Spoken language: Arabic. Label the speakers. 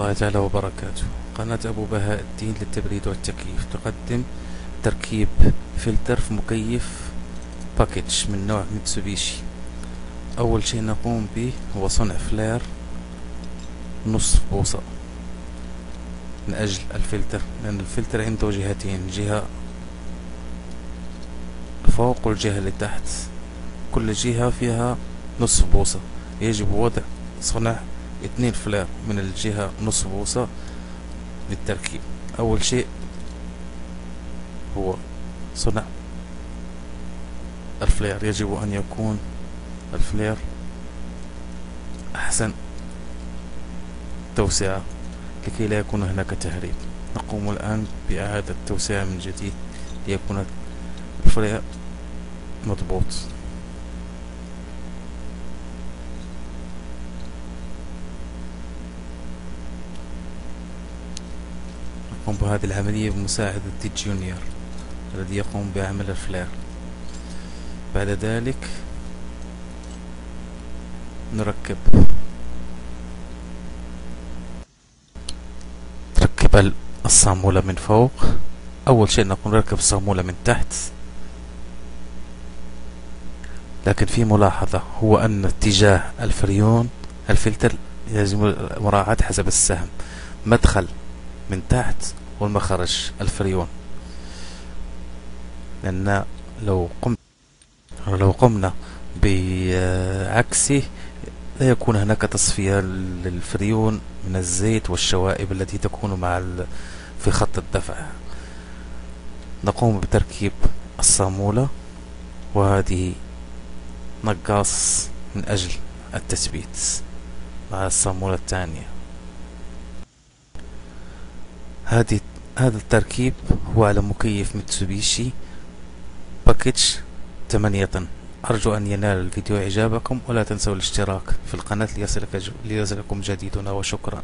Speaker 1: الله تعالى وبركاته. قناة أبو بهاء الدين للتبريد والتكييف تقدم تركيب فلتر في مكيف باكيتش من نوع ميتسوبيشي. أول شيء نقوم به هو صنع فلير نصف بوصة من أجل الفلتر، لأن الفلتر عنده جهتين، جهة فوق والجهة اللي تحت، كل جهة فيها نصف بوصة. يجب وضع صنع 2 فلير من الجهة نصف بوصة للتركيب. أول شيء هو صنع الفلير، يجب أن يكون الفلير أحسن توسعة لكي لا يكون هناك تهريب. نقوم الآن بإعادة توسعة من جديد ليكون الفلير مضبوط. نقوم بهذه العملية بمساعدة جونيور الذي يقوم بعمل الفلير. بعد ذلك نركب الصامولة من فوق. أول شيء نقوم نركب الصامولة من تحت، لكن في ملاحظة، هو أن اتجاه الفريون الفلتر يجب مراعاة حسب السهم، مدخل من تحت والمخرج الفريون، لأن لو قمنا بعكسه لا يكون هناك تصفية للفريون من الزيت والشوائب التي تكون في خط الدفع. نقوم بتركيب الصامولة، وهذه نقاص من أجل التثبيت مع الصامولة الثانية. هذا التركيب هو على مكيف ميتسوبيشي باكيتش 8 طن. أرجو أن ينال الفيديو إعجابكم، ولا تنسوا الاشتراك في القناة ليصلكم جديدنا، وشكرا.